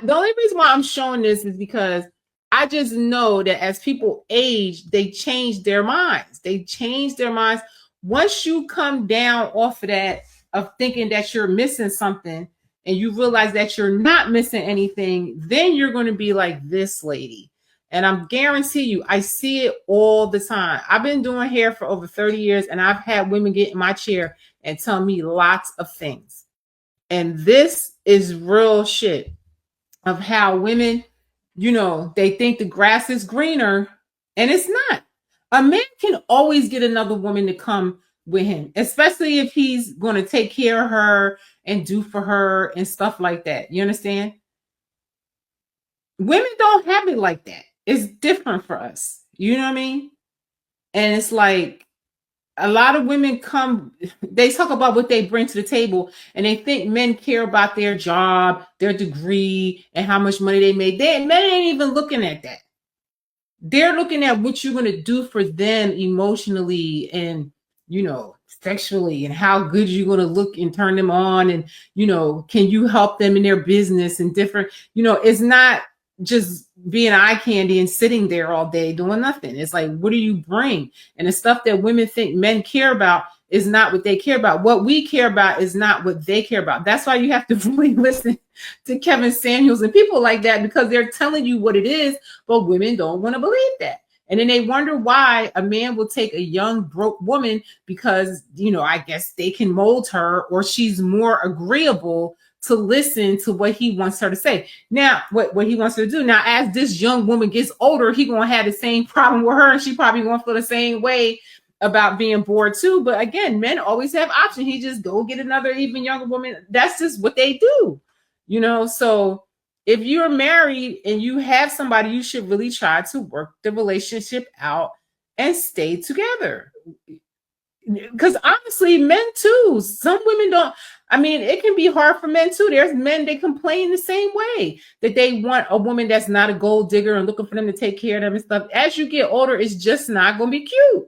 The only reason why I'm showing this is because I just know that as people age, they change their minds. They change their minds. Once you come down off of that, of thinking that you're missing something, and you realize that you're not missing anything, then you're going to be like this lady. And I'm guarantee you, I see it all the time. I've been doing hair for over 30 years, and I've had women get in my chair and tell me lots of things. And this is real shit of how women, they think the grass is greener, and it's not. A man can always get another woman to come with him, especially if he's going to take care of her and do for her and stuff like that. You understand? Women don't have it like that. It's different for us. You know what I mean? And it's like a lot of women they talk about what they bring to the table, and they think men care about their job, their degree, and how much money they made. Men ain't even looking at that. They're looking at what you're going to do for them emotionally and, sexually, and how good you're going to look and turn them on. And, can you help them in their business and different, it's not just being eye candy and sitting there all day doing nothing. It's like, what do you bring? And the stuff that women think men care about is not what they care about. What we care about is not what they care about. That's why you have to really listen to Kevin Samuels and people like that, because they're telling you what it is, but women don't want to believe that. And then they wonder why a man will take a young, broke woman because, I guess they can mold her, or she's more agreeable to listen to what he wants her to say. Now, what he wants her to do. Now, as this young woman gets older, he going to have the same problem with her, and she probably going to feel the same way about being bored too. But again, men always have options. He just go get another even younger woman. That's just what they do, So if you're married and you have somebody, you should really try to work the relationship out and stay together. Because honestly, men too, some women don't. I mean, it can be hard for men too. There's men, they complain the same way, that they want a woman that's not a gold digger and looking for them to take care of them and stuff. As you get older, it's just not going to be cute.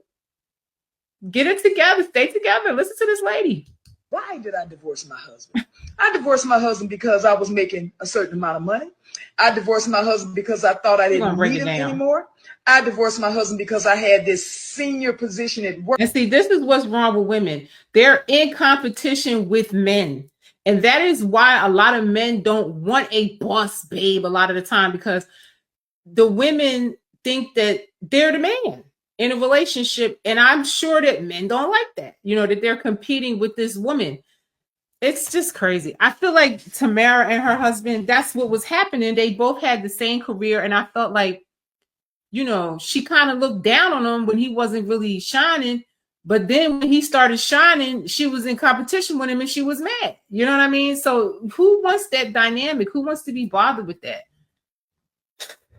Get it together, stay together. Listen to this lady. Why did I divorce my husband? I divorced my husband because I was making a certain amount of money. I divorced my husband because I thought I didn't need him anymore. I divorced my husband because I had this senior position at work. And see, this is what's wrong with women. They're in competition with men. And that is why a lot of men don't want a boss babe a lot of the time, because the women think that they're the man in a relationship. And I'm sure that men don't like that, that they're competing with this woman. It's just crazy. I feel like Tamara and her husband, that's what was happening. They both had the same career. And I felt like, she kind of looked down on him when he wasn't really shining. But then when he started shining, she was in competition with him and she was mad. You know what I mean? So who wants that dynamic? Who wants to be bothered with that?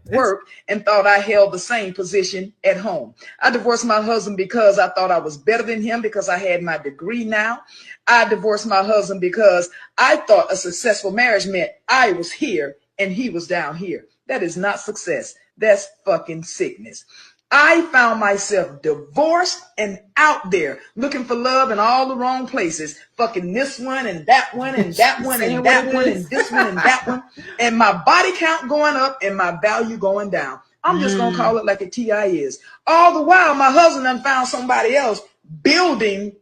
Work and thought I held the same position at home. I divorced my husband because I thought I was better than him because I had my degree now. I divorced my husband because I thought a successful marriage meant I was here and he was down here. That is not success. That's fucking sickness. I found myself divorced and out there looking for love in all the wrong places, fucking this one and that one and that one and that one and this one and that one, and my body count going up and my value going down. I'm just gonna call it like a TI is. All the while, my husband done found somebody else building.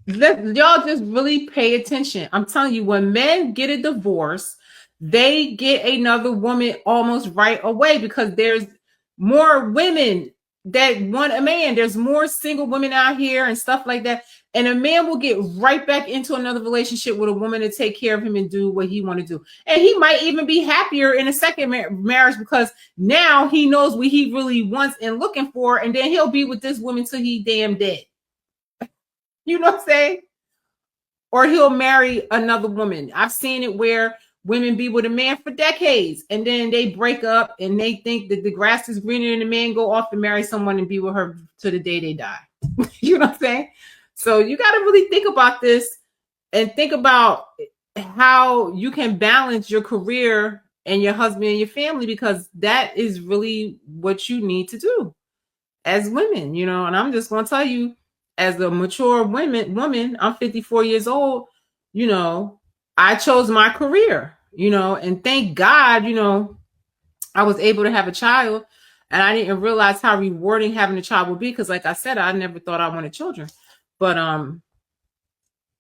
Y'all just really pay attention. I'm telling you, when men get a divorce, they get another woman almost right away, because there's more women that want a man. There's more single women out here and stuff like that. And a man will get right back into another relationship with a woman to take care of him and do what he want to do. And he might even be happier in a second marriage, because now he knows what he really wants and looking for. And then he'll be with this woman till he damn dead. You know what I'm saying? Or he'll marry another woman. I've seen it where women be with a man for decades and then they break up and they think that the grass is greener and the man go off to marry someone and be with her to the day they die. You know what I'm saying? So you got to really think about this and think about how you can balance your career and your husband and your family, because that is really what you need to do as women, and I'm just going to tell you, as a mature woman, I'm 54 years old, I chose my career. you know, and thank God, you know, I was able to have a child, and I didn't realize how rewarding having a child would be. Cause like I said, I never thought I wanted children, but,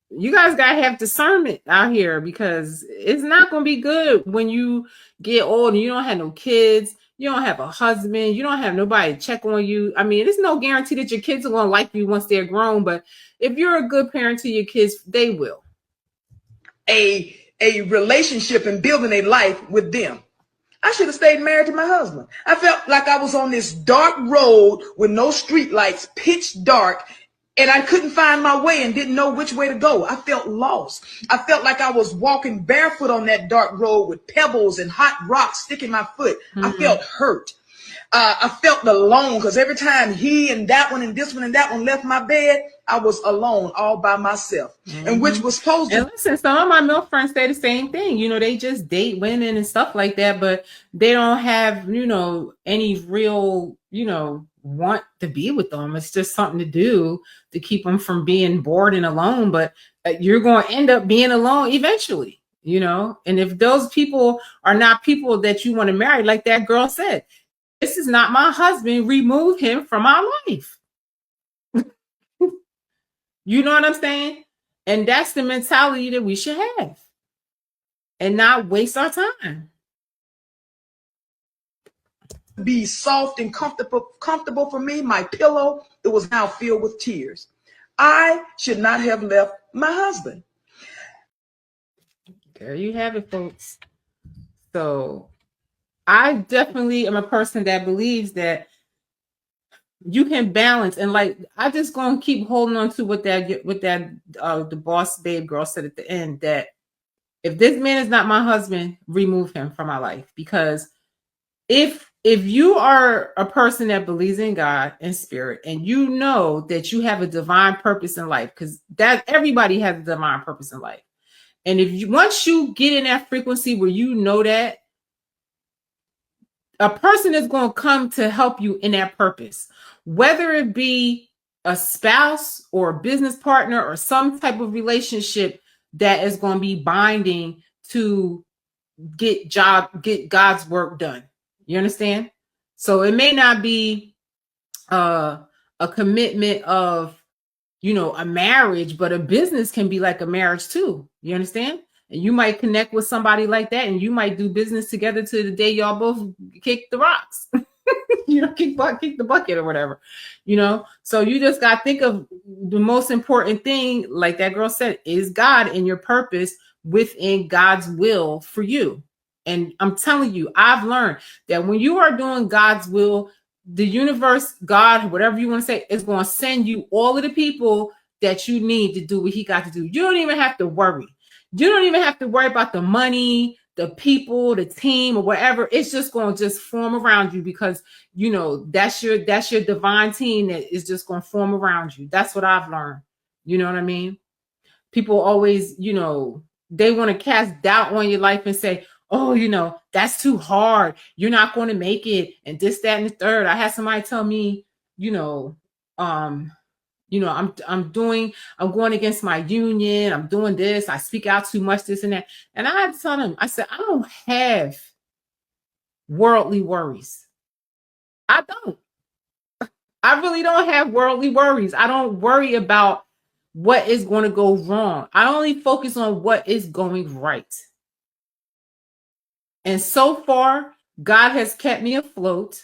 you guys gotta have discernment out here, because it's not gonna be good when you get old and you don't have no kids, you don't have a husband, you don't have nobody to check on you. I mean, there's no guarantee that your kids are gonna like you once they're grown, but if you're a good parent to your kids, they will. A relationship and building a life with them. I should have stayed married to my husband. I felt like I was on this dark road with no street lights, pitch dark, and I couldn't find my way and didn't know which way to go. I felt lost. I felt like I was walking barefoot on that dark road with pebbles and hot rocks sticking my foot. I felt hurt. I felt alone, because every time he and that one and this one and that one left my bed, I was alone all by myself. And which was supposed to. And listen, some of my male friends say the same thing. You know, they just date women and stuff like that, but they don't have, you know, any real, you know, want to be with them. It's just something to do to keep them from being bored and alone. But you're going to end up being alone eventually, you know. And if those people are not people that you want to marry, like that girl said, this is not my husband, remove him from our life. You know what I'm saying? And that's the mentality that we should have, and not waste our time. Be soft and comfortable for me. My pillow, it was now filled with tears. I should not have left my husband. There you have it, folks. So I definitely am a person that believes that you can balance, and like I just gonna keep holding on to what the boss babe girl said at the end, that if this man is not my husband, remove him from my life. Because if you are a person that believes in God and spirit, and you know that you have a divine purpose in life, because that everybody has a divine purpose in life, and if you, once you get in that frequency where you know that, a person is going to come to help you in that purpose, whether it be a spouse or a business partner or some type of relationship that is going to be binding to get God's work done. You understand? So it may not be a commitment of, you know, a marriage, but a business can be like a marriage too. You understand? And you might connect with somebody like that, and you might do business together to the day y'all both kick the rocks. You know, kick the bucket or whatever, you know. So you just got to think of the most important thing, like that girl said, is God and your purpose within God's will for you. And I'm telling you, I've learned that when you are doing God's will, the universe, God, whatever you want to say, is going to send you all of the people that you need to do what he got to do. You don't even have to worry. You don't even have to worry about the money, the people, the team, or whatever. It's just going to just form around you, because, you know, that's your divine team that is just going to form around you. That's what I've learned. You know what I mean? People always, you know, they want to cast doubt on your life and say, oh, you know, that's too hard. You're not going to make it. And this, that, and the third. I had somebody tell me, I'm going against my union. I'm doing this. I speak out too much, this and that. And I had to tell them, I said, I don't have worldly worries. I don't. I really don't have worldly worries. I don't worry about what is going to go wrong. I only focus on what is going right. And so far, God has kept me afloat.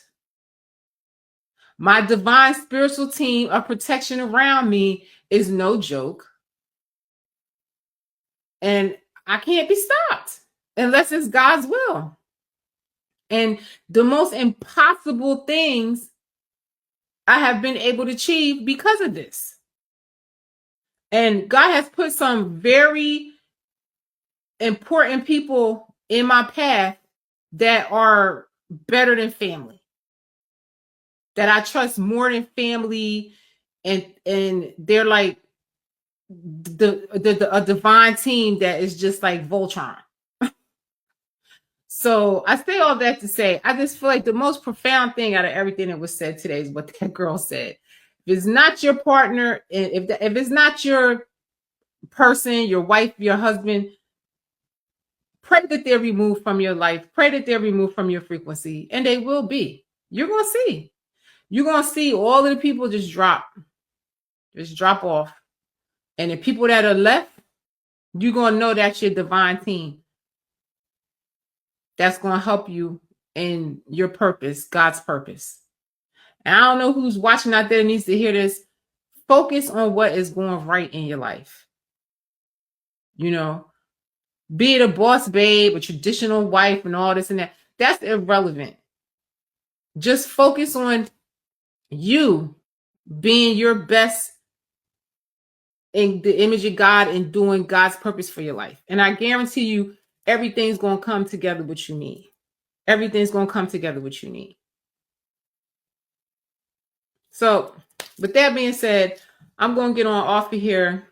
My divine spiritual team of protection around me is no joke. And I can't be stopped unless it's God's will. And the most impossible things I have been able to achieve because of this. And God has put some very important people in my path that are better than family, that I trust more than family, and they're like a divine team that is just like Voltron. So I say all that to say, I just feel like the most profound thing out of everything that was said today is what that girl said. If it's not your partner, if it's not your person, your wife, your husband, Pray that they're removed from your life. Pray that they're removed from your frequency. And they will be. You're going to see. You're going to see all of the people just drop off. And the people that are left, you're going to know that's your divine team. That's going to help you in your purpose, God's purpose. And I don't know who's watching out there that needs to hear this. Focus on what is going right in your life. You know, be it a boss babe, a traditional wife, and all this and that. That's irrelevant. Just focus on you being your best in the image of God and doing God's purpose for your life. And I guarantee you, everything's going to come together what you need. Everything's going to come together what you need. So with that being said, I'm going to get on off of here.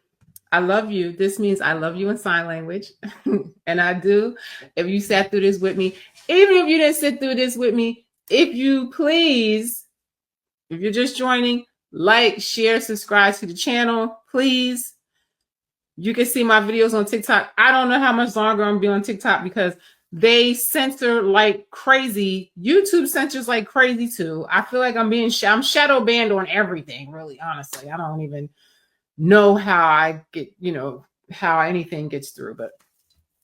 I love you. This means I love you in sign language. And I do. If you sat through this with me, even if you didn't sit through this with me, if you please, if you're just joining, like, share, subscribe to the channel, please. You can see my videos on TikTok. I don't know how much longer I'm going to be on TikTok because they censor like crazy. YouTube censors like crazy too. I feel like I'm shadow banned on everything, really, honestly. I don't even know how I get, how anything gets through, but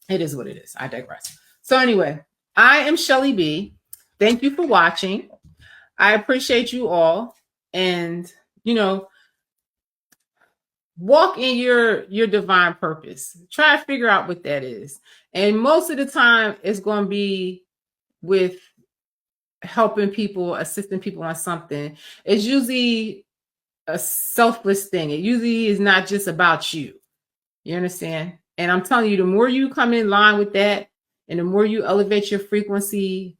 it is what it is. I digress. So anyway, I am Shelly B. Thank you for watching. I appreciate you all. And, walk in your divine purpose. Try to figure out what that is. And most of the time it's going to be with helping people, assisting people on something. It's usually a selfless thing. It usually is not just about you. You understand? And I'm telling you, the more you come in line with that and the more you elevate your frequency,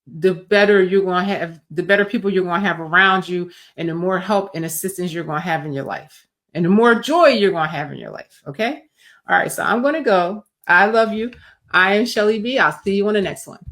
the better you're going to have, the better people you're going to have around you, and the more help and assistance you're going to have in your life, and the more joy you're going to have in your life. Okay. All right. So I'm going to go. I love you. I am Shelly B. I'll see you on the next one.